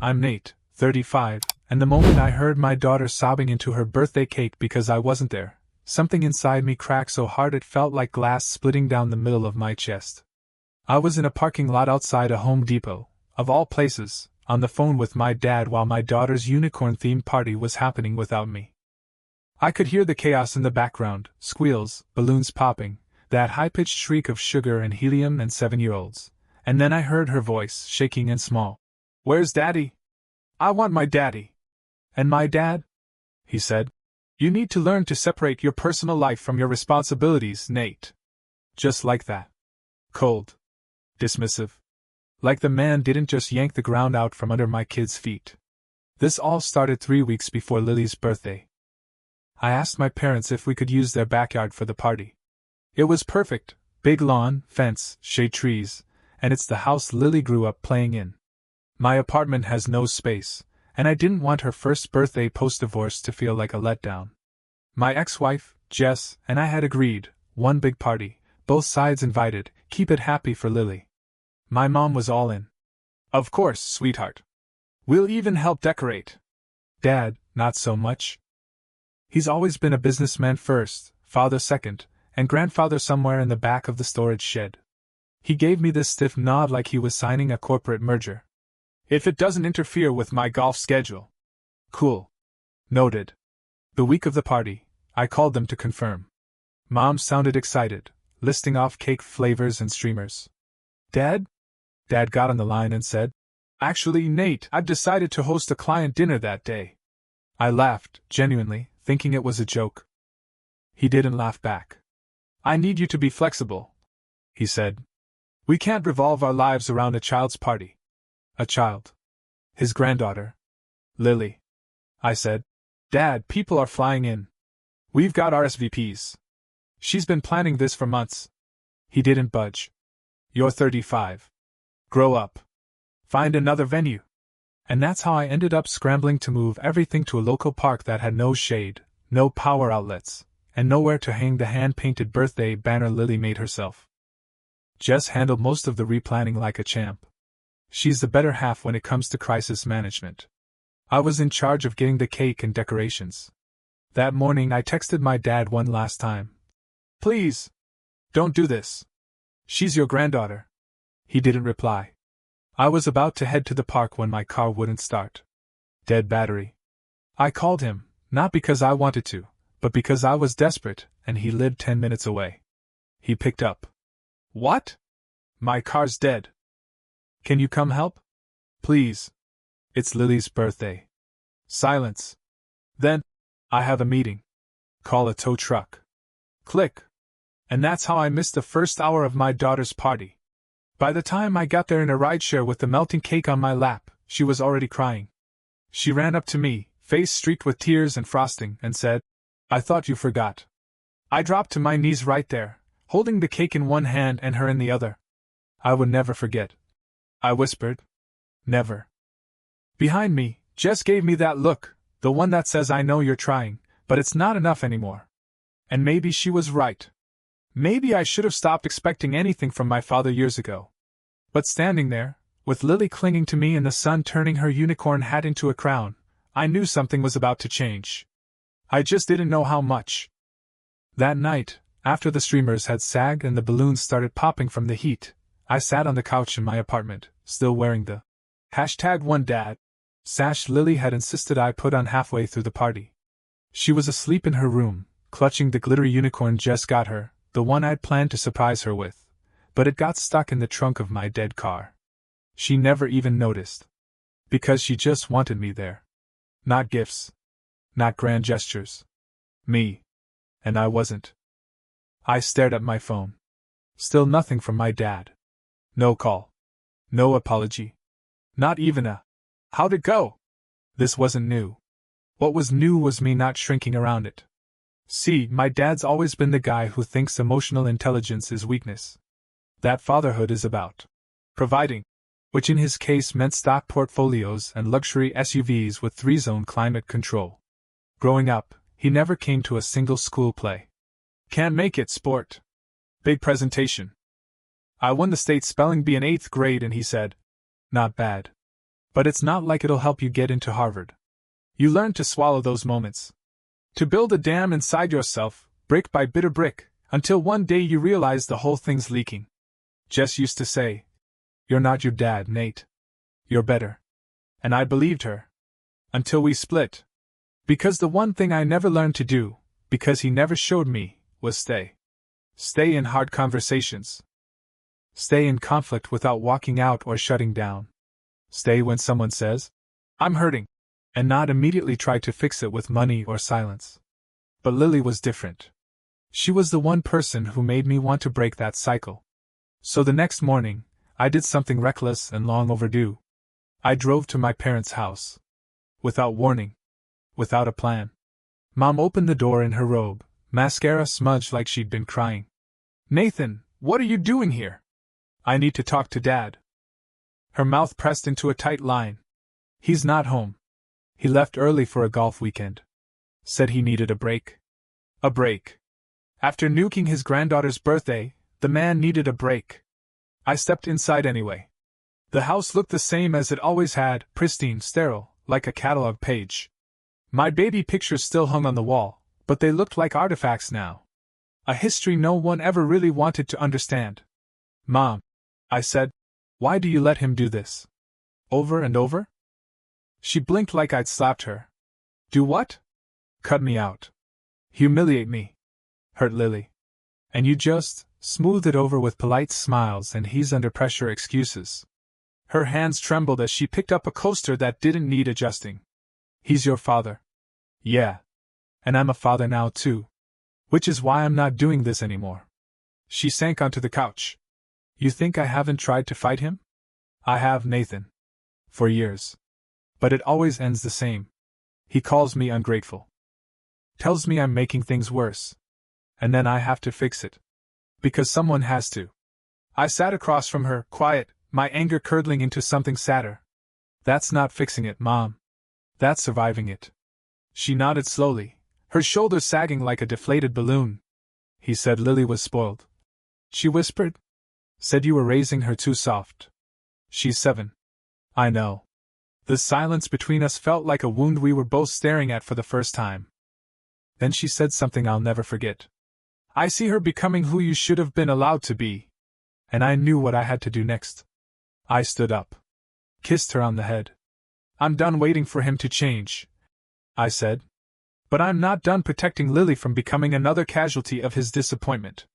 I'm Nate, 35, and the moment I heard my daughter sobbing into her birthday cake because I wasn't there, something inside me cracked so hard it felt like glass splitting down the middle of my chest. I was in a parking lot outside a Home Depot, of all places, on the phone with my dad while my daughter's unicorn-themed party was happening without me. I could hear the chaos in the background, squeals, balloons popping, that high-pitched shriek of sugar and helium and 7-year-olds, and then I heard her voice, shaking and small. "Where's Daddy? I want my daddy." "And my dad?" he said. "You need to learn to separate your personal life from your responsibilities, Nate." Just like that. Cold. Dismissive. Like the man didn't just yank the ground out from under my kid's feet. This all started 3 weeks before Lily's birthday. I asked my parents if we could use their backyard for the party. It was perfect, big lawn, fence, shade trees, and it's the house Lily grew up playing in. My apartment has no space, and I didn't want her first birthday post-divorce to feel like a letdown. My ex-wife, Jess, and I had agreed, one big party, both sides invited, keep it happy for Lily. My mom was all in. "Of course, sweetheart. We'll even help decorate." Dad, not so much. He's always been a businessman first, father second, and grandfather somewhere in the back of the storage shed. He gave me this stiff nod like he was signing a corporate merger. "If it doesn't interfere with my golf schedule." "Cool." Noted. The week of the party, I called them to confirm. Mom sounded excited, listing off cake flavors and streamers. "Dad?" Dad got on the line and said, "Actually, Nate, I've decided to host a client dinner that day." I laughed, genuinely, thinking it was a joke. He didn't laugh back. "I need you to be flexible," he said. "We can't revolve our lives around a child's party." "A child?" "His granddaughter. Lily." I said. "Dad, people are flying in. We've got RSVPs. She's been planning this for months." He didn't budge. "You're 35. Grow up. Find another venue." And that's how I ended up scrambling to move everything to a local park that had no shade, no power outlets, and nowhere to hang the hand-painted birthday banner Lily made herself. Jess handled most of the replanning like a champ. She's the better half when it comes to crisis management. I was in charge of getting the cake and decorations. That morning I texted my dad one last time. "Please, don't do this. She's your granddaughter." He didn't reply. I was about to head to the park when my car wouldn't start. Dead battery. I called him, not because I wanted to, but because I was desperate, and he lived 10 minutes away. He picked up. "What? My car's dead. Can you come help? Please. It's Lily's birthday." Silence. Then, "I have a meeting. Call a tow truck." Click. And that's how I missed the first hour of my daughter's party. By the time I got there in a rideshare with the melting cake on my lap, she was already crying. She ran up to me, face streaked with tears and frosting, and said, "I thought you forgot." I dropped to my knees right there, holding the cake in one hand and her in the other. "I would never forget," I whispered. "Never." Behind me, Jess gave me that look, the one that says I know you're trying, but it's not enough anymore. And maybe she was right. Maybe I should have stopped expecting anything from my father years ago. But standing there, with Lily clinging to me and the sun turning her unicorn hat into a crown, I knew something was about to change. I just didn't know how much. That night, after the streamers had sagged and the balloons started popping from the heat, I sat on the couch in my apartment, still wearing the #OneDad sash Lily had insisted I put on halfway through the party. She was asleep in her room, clutching the glittery unicorn Jess got her, the one I'd planned to surprise her with, but it got stuck in the trunk of my dead car. She never even noticed. Because she just wanted me there. Not gifts. Not grand gestures. Me. And I wasn't. I stared at my phone. Still nothing from my dad. No call. No apology. Not even a, "How'd it go?" This wasn't new. What was new was me not shrinking around it. See, my dad's always been the guy who thinks emotional intelligence is weakness. That fatherhood is about providing, which in his case meant stock portfolios and luxury SUVs with 3-zone climate control. Growing up, he never came to a single school play. "Can't make it, sport. Big presentation." I won the state spelling bee in 8th grade and he said, "Not bad." But it's not like it'll help you get into Harvard. You learn to swallow those moments. To build a dam inside yourself, brick by bit of brick, until one day you realize the whole thing's leaking. Jess used to say, "You're not your dad, Nate. You're better." And I believed her. Until we split. Because the one thing I never learned to do, because he never showed me, was stay. Stay in hard conversations. Stay in conflict without walking out or shutting down. Stay when someone says, "I'm hurting," and not immediately try to fix it with money or silence. But Lily was different. She was the one person who made me want to break that cycle. So the next morning, I did something reckless and long overdue. I drove to my parents' house. Without warning. Without a plan. Mom opened the door in her robe, mascara smudged like she'd been crying. "Nathan, what are you doing here?" "I need to talk to Dad." Her mouth pressed into a tight line. "He's not home. He left early for a golf weekend. Said he needed a break." A break. After nuking his granddaughter's birthday, the man needed a break. I stepped inside anyway. The house looked the same as it always had, pristine, sterile, like a catalog page. My baby pictures still hung on the wall, but they looked like artifacts now. A history no one ever really wanted to understand. "Mom," I said, "why do you let him do this? Over and over?" She blinked like I'd slapped her. "Do what?" "Cut me out. Humiliate me. Hurt Lily. And you just smooth it over with polite smiles and he's under pressure excuses." Her hands trembled as she picked up a coaster that didn't need adjusting. "He's your father." "Yeah. And I'm a father now too. Which is why I'm not doing this anymore." She sank onto the couch. "You think I haven't tried to fight him?" "I have, Nathan. For years. But it always ends the same. He calls me ungrateful. Tells me I'm making things worse. And then I have to fix it. Because someone has to." I sat across from her, quiet, my anger curdling into something sadder. "That's not fixing it, Mom. That's surviving it." She nodded slowly, her shoulders sagging like a deflated balloon. "He said Lily was spoiled." She whispered. "Said you were raising her too soft. She's 7. I know." The silence between us felt like a wound we were both staring at for the first time. Then she said something I'll never forget. "I see her becoming who you should have been allowed to be." And I knew what I had to do next. I stood up. Kissed her on the head. "I'm done waiting for him to change," I said. "But I'm not done protecting Lily from becoming another casualty of his disappointment."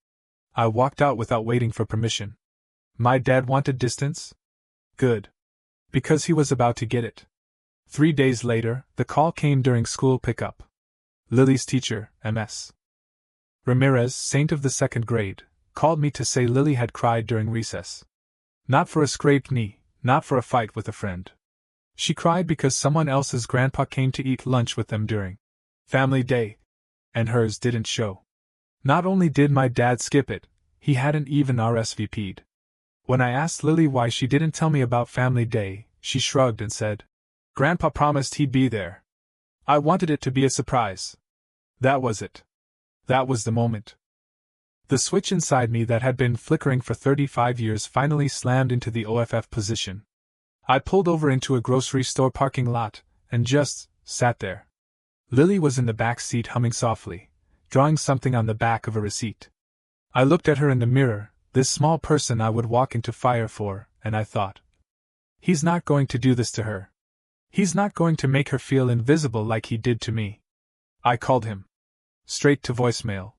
I walked out without waiting for permission. My dad wanted distance? Good. Because he was about to get it. 3 days later, the call came during school pickup. Lily's teacher, Ms. Ramirez, saint of the 2nd grade, called me to say Lily had cried during recess. Not for a scraped knee, not for a fight with a friend. She cried because someone else's grandpa came to eat lunch with them during family day, and hers didn't show. Not only did my dad skip it, he hadn't even RSVP'd. When I asked Lily why she didn't tell me about family day, she shrugged and said, "Grandpa promised he'd be there." I wanted it to be a surprise. That was it. That was the moment. The switch inside me that had been flickering for 35 years finally slammed into the OFF position. I pulled over into a grocery store parking lot, and just sat there. Lily was in the back seat humming softly, drawing something on the back of a receipt. I looked at her in the mirror, this small person I would walk into fire for, and I thought, he's not going to do this to her. He's not going to make her feel invisible like he did to me. I called him. Straight to voicemail.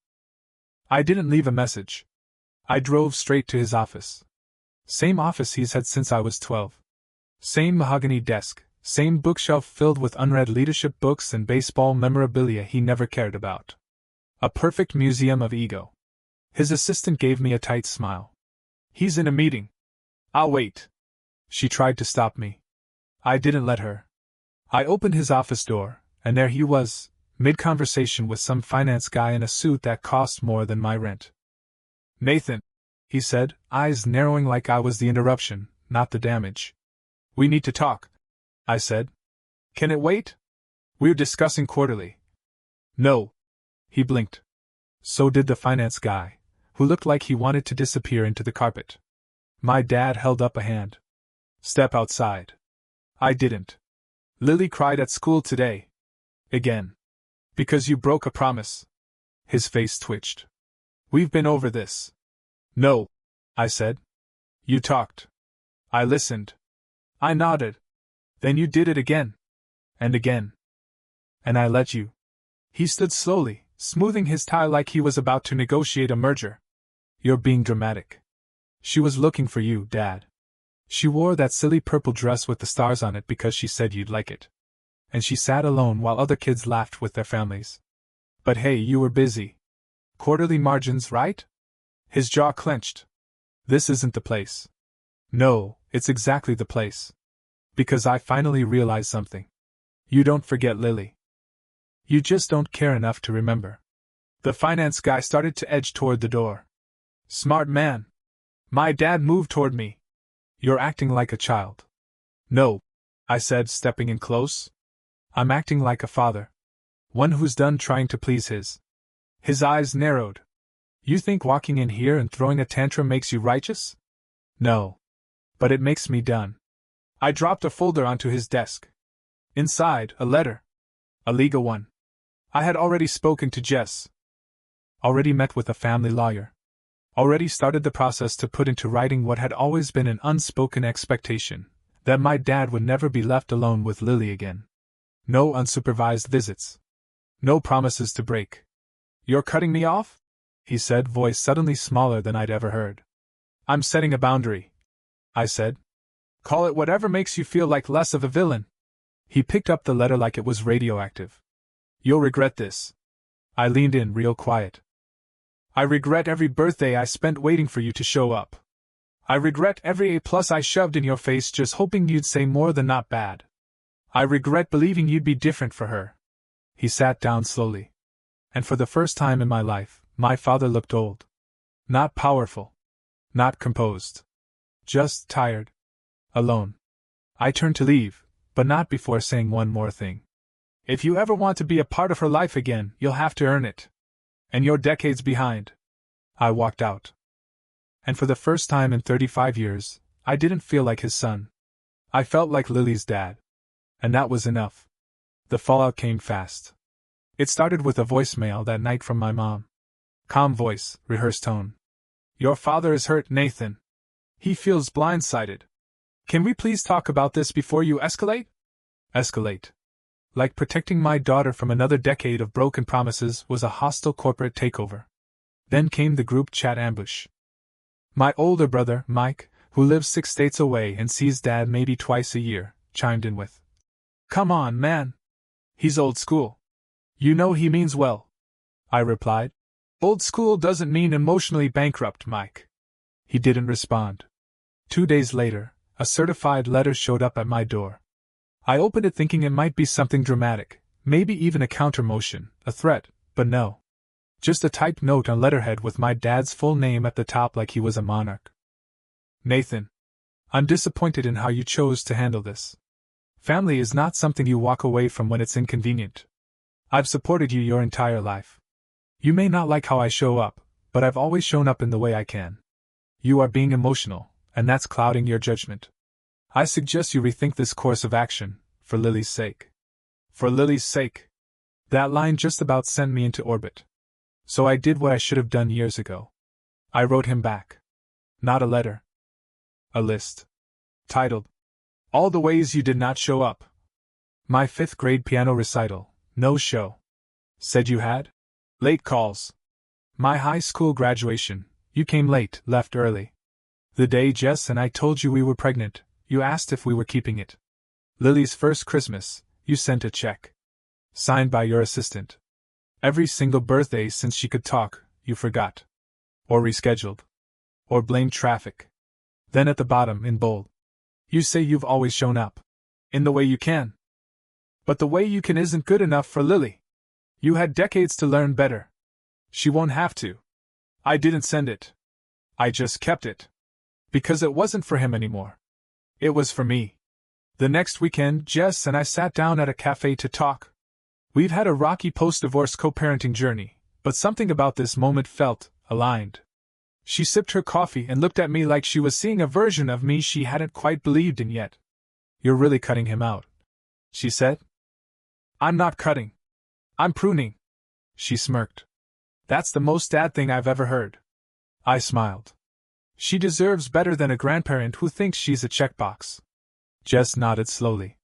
I didn't leave a message. I drove straight to his office. Same office he's had since I was 12. Same mahogany desk, same bookshelf filled with unread leadership books and baseball memorabilia he never cared about. A perfect museum of ego. His assistant gave me a tight smile. "He's in a meeting. I'll wait." She tried to stop me. I didn't let her. I opened his office door, and there he was, mid-conversation with some finance guy in a suit that cost more than my rent. "Nathan," he said, eyes narrowing like I was the interruption, not the damage. "We need to talk," I said. "Can it wait? We're discussing quarterly." "No." He blinked. So did the finance guy, who looked like he wanted to disappear into the carpet. My dad held up a hand. "Step outside." I didn't. Lily cried at school today. Again. Because you broke a promise. His face twitched. We've been over this. No, I said. You talked. I listened. I nodded. Then you did it again. And again. And I let you. He stood slowly, smoothing his tie like he was about to negotiate a merger. You're being dramatic. She was looking for you, Dad. She wore that silly purple dress with the stars on it because she said you'd like it. And she sat alone while other kids laughed with their families. But hey, you were busy. Quarterly margins, right? His jaw clenched. This isn't the place. No, it's exactly the place. Because I finally realized something. You don't forget Lily. You just don't care enough to remember. The finance guy started to edge toward the door. Smart man. My dad moved toward me. You're acting like a child. No, I said, stepping in close. I'm acting like a father. One who's done trying to please his. His eyes narrowed. You think walking in here and throwing a tantrum makes you righteous? No. But it makes me done. I dropped a folder onto his desk. Inside, a letter. A legal one. I had already spoken to Jess. Already met with a family lawyer. Already started the process to put into writing what had always been an unspoken expectation, that my dad would never be left alone with Lily again. No unsupervised visits. No promises to break. You're cutting me off? He said, voice suddenly smaller than I'd ever heard. I'm setting a boundary, I said. Call it whatever makes you feel like less of a villain. He picked up the letter like it was radioactive. You'll regret this. I leaned in real quiet. I regret every birthday I spent waiting for you to show up. I regret every A+ I shoved in your face just hoping you'd say more than not bad. I regret believing you'd be different for her. He sat down slowly. And for the first time in my life, my father looked old. Not powerful. Not composed. Just tired. Alone. I turned to leave, but not before saying one more thing. If you ever want to be a part of her life again, you'll have to earn it. And you're decades behind. I walked out. And for the first time in 35 years, I didn't feel like his son. I felt like Lily's dad. And that was enough. The fallout came fast. It started with a voicemail that night from my mom. Calm voice, rehearsed tone. Your father is hurt, Nathan. He feels blindsided. Can we please talk about this before you escalate? Escalate. Like protecting my daughter from another decade of broken promises was a hostile corporate takeover. Then came the group chat ambush. My older brother, Mike, who lives 6 states away and sees Dad maybe twice a year, chimed in with, "Come on, man. He's old school. You know he means well." I replied, "Old school doesn't mean emotionally bankrupt, Mike." He didn't respond. 2 days later, a certified letter showed up at my door. I opened it thinking it might be something dramatic, maybe even a counter-motion, a threat, but no. Just a typed note on letterhead with my dad's full name at the top like he was a monarch. Nathan, I'm disappointed in how you chose to handle this. Family is not something you walk away from when it's inconvenient. I've supported you your entire life. You may not like how I show up, but I've always shown up in the way I can. You are being emotional, and that's clouding your judgment. I suggest you rethink this course of action, for Lily's sake. For Lily's sake. That line just about sent me into orbit. So I did what I should have done years ago. I wrote him back. Not a letter. A list. Titled, All the Ways You Did Not Show Up. My 5th grade piano recital, no show. Said you had? Late calls. My high school graduation, you came late, left early. The day Jess and I told you we were pregnant, you asked if we were keeping it. Lily's first Christmas, you sent a check. Signed by your assistant. Every single birthday since she could talk, you forgot. Or rescheduled. Or blamed traffic. Then at the bottom, in bold, you say you've always shown up. In the way you can. But the way you can isn't good enough for Lily. You had decades to learn better. She won't have to. I didn't send it. I just kept it. Because it wasn't for him anymore. It was for me. The next weekend, Jess and I sat down at a cafe to talk. We've had a rocky post-divorce co-parenting journey, but something about this moment felt aligned. She sipped her coffee and looked at me like she was seeing a version of me she hadn't quite believed in yet. "You're really cutting him out," she said. "I'm not cutting. I'm pruning," she smirked. "That's the most dad thing I've ever heard." I smiled. She deserves better than a grandparent who thinks she's a checkbox. Jess nodded slowly.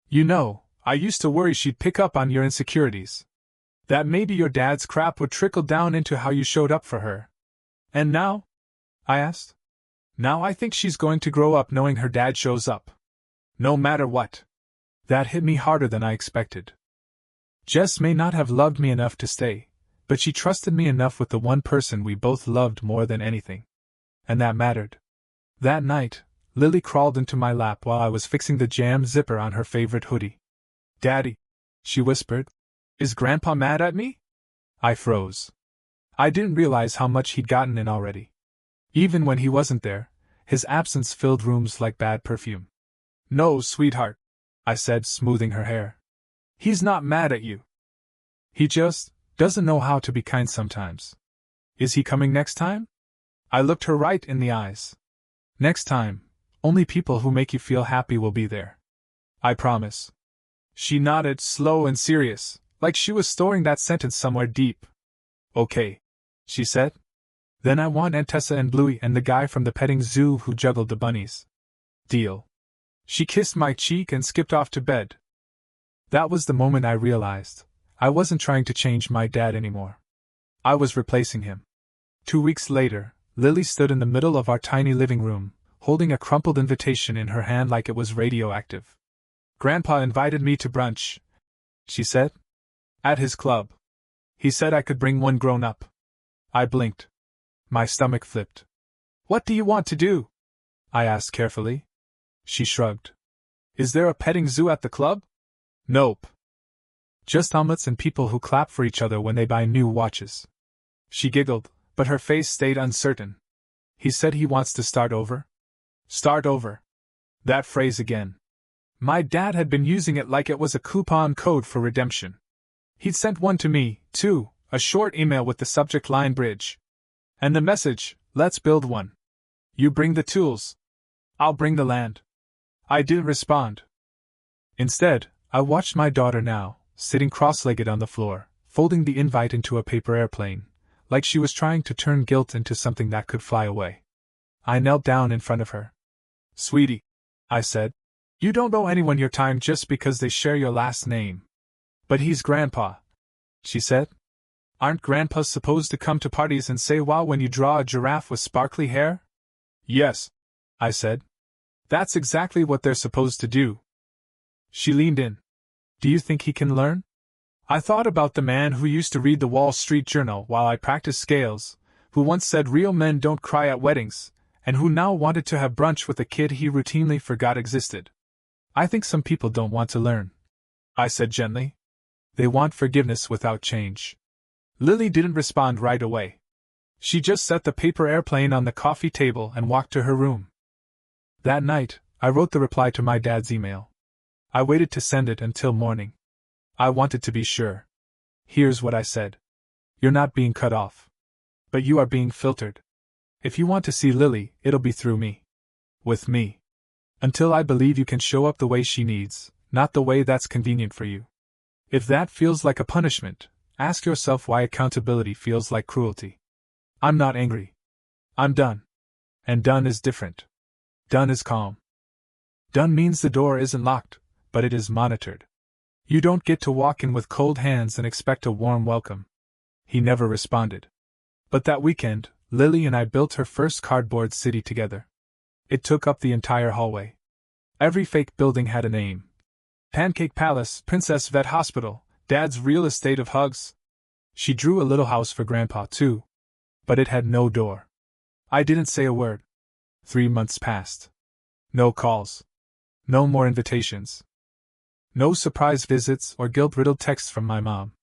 "You know, I used to worry she'd pick up on your insecurities. That maybe your dad's crap would trickle down into how you showed up for her. And now?" I asked. "Now I think she's going to grow up knowing her dad shows up. No matter what." That hit me harder than I expected. Jess may not have loved me enough to stay, but she trusted me enough with the one person we both loved more than anything. And that mattered. That night, Lily crawled into my lap while I was fixing the jam zipper on her favorite hoodie. "Daddy," she whispered, "is Grandpa mad at me?" I froze. I didn't realize how much he'd gotten in already. Even when he wasn't there, his absence filled rooms like bad perfume. "No, sweetheart," I said, smoothing her hair. "He's not mad at you. He just doesn't know how to be kind sometimes." "Is he coming next time?" I looked her right in the eyes. "Next time, only people who make you feel happy will be there. I promise." She nodded, slow and serious, like she was storing that sentence somewhere deep. "Okay," she said. "Then I want Aunt Tessa and Bluey and the guy from the petting zoo who juggled the bunnies." "Deal." She kissed my cheek and skipped off to bed. That was the moment I realized I wasn't trying to change my dad anymore. I was replacing him. 2 weeks later, Lily stood in the middle of our tiny living room, holding a crumpled invitation in her hand like it was radioactive. "Grandpa invited me to brunch," she said. "At his club. He said I could bring one grown-up." I blinked. My stomach flipped. "What do you want to do?" I asked carefully. She shrugged. "Is there a petting zoo at the club?" "Nope. Just omelets and people who clap for each other when they buy new watches." She giggled, but her face stayed uncertain. "He said he wants to start over?" Start over. That phrase again. My dad had been using it like it was a coupon code for redemption. He'd sent one to me, too, a short email with the subject line "Bridge." And the message, "Let's build one. You bring the tools. I'll bring the land." I didn't respond. Instead, I watched my daughter now, sitting cross-legged on the floor, folding the invite into a paper airplane, like she was trying to turn guilt into something that could fly away. I knelt down in front of her. "Sweetie," I said, "you don't owe anyone your time just because they share your last name." "But he's Grandpa," she said. "Aren't grandpas supposed to come to parties and say wow when you draw a giraffe with sparkly hair?" "Yes," I said. "That's exactly what they're supposed to do." She leaned in. "Do you think he can learn?" I thought about the man who used to read the Wall Street Journal while I practiced scales, who once said real men don't cry at weddings, and who now wanted to have brunch with a kid he routinely forgot existed. "I think some people don't want to learn," I said gently. "They want forgiveness without change." Lily didn't respond right away. She just set the paper airplane on the coffee table and walked to her room. That night, I wrote the reply to my dad's email. I waited to send it until morning. I wanted to be sure. Here's what I said. "You're not being cut off. But you are being filtered. If you want to see Lily, it'll be through me. With me. Until I believe you can show up the way she needs, not the way that's convenient for you. If that feels like a punishment, ask yourself why accountability feels like cruelty. I'm not angry. I'm done. And done is different. Done is calm. Done means the door isn't locked, but it is monitored. You don't get to walk in with cold hands and expect a warm welcome." He never responded. But that weekend, Lily and I built her first cardboard city together. It took up the entire hallway. Every fake building had a name. Pancake Palace, Princess Vet Hospital, Dad's Real Estate of Hugs. She drew a little house for Grandpa, too. But it had no door. I didn't say a word. 3 months passed. No calls. No more invitations. No surprise visits or guilt-riddled texts from my mom.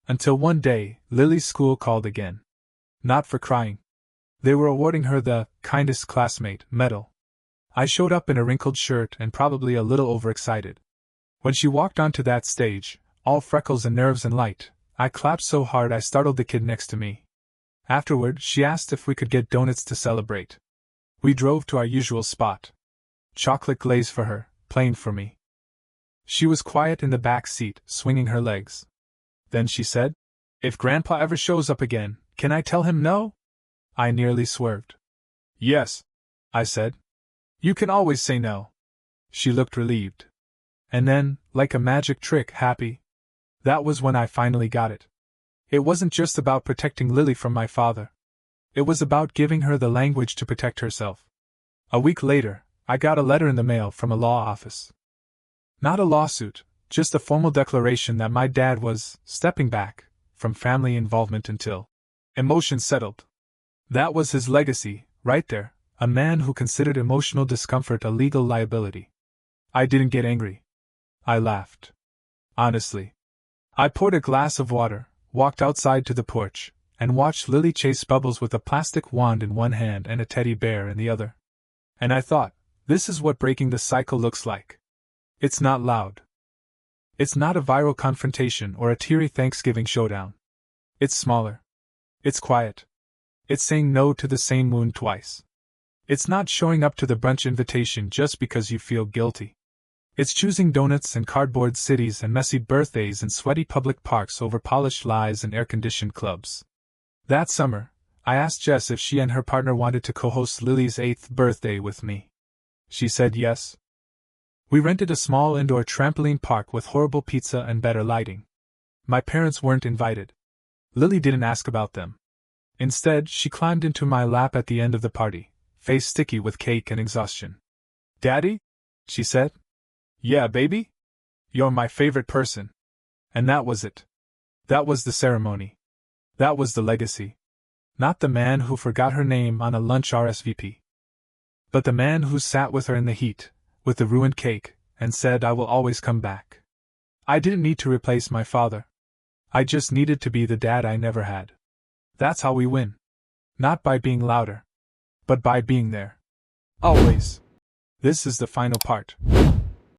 Until one day, Lily's school called again. Not for crying. They were awarding her the Kindest Classmate medal. I showed up in a wrinkled shirt and probably a little overexcited. When she walked onto that stage, all freckles and nerves and light, I clapped so hard I startled the kid next to me. Afterward, she asked if we could get donuts to celebrate. We drove to our usual spot. Chocolate glaze for her, playing for me. She was quiet in the back seat, swinging her legs. Then she said, "If Grandpa ever shows up again, can I tell him no?" I nearly swerved. "Yes," I said. "You can always say no." She looked relieved. And then, like a magic trick, happy. That was when I finally got it. It wasn't just about protecting Lily from my father. It was about giving her the language to protect herself. A week later, I got a letter in the mail from a law office. Not a lawsuit, just a formal declaration that my dad was stepping back from family involvement until emotions settled. That was his legacy, right there, a man who considered emotional discomfort a legal liability. I didn't get angry. I laughed. Honestly. I poured a glass of water, walked outside to the porch, and watched Lily chase Bubbles with a plastic wand in one hand and a teddy bear in the other. And I thought, this is what breaking the cycle looks like. It's not loud. It's not a viral confrontation or a teary Thanksgiving showdown. It's smaller. It's quiet. It's saying no to the same wound twice. It's not showing up to the brunch invitation just because you feel guilty. It's choosing donuts and cardboard cities and messy birthdays and sweaty public parks over polished lies and air-conditioned clubs. That summer, I asked Jess if she and her partner wanted to co-host Lily's 8th birthday with me. She said yes. We rented a small indoor trampoline park with horrible pizza and better lighting. My parents weren't invited. Lily didn't ask about them. Instead, she climbed into my lap at the end of the party, face sticky with cake and exhaustion. "Daddy?" she said. "Yeah, baby? You're my favorite person." And that was it. That was the ceremony. That was the legacy. Not the man who forgot her name on a lunch RSVP. But the man who sat with her in the heat, with the ruined cake, and said, "I will always come back." I didn't need to replace my father. I just needed to be the dad I never had. That's how we win. Not by being louder, but by being there. Always. This is the final part.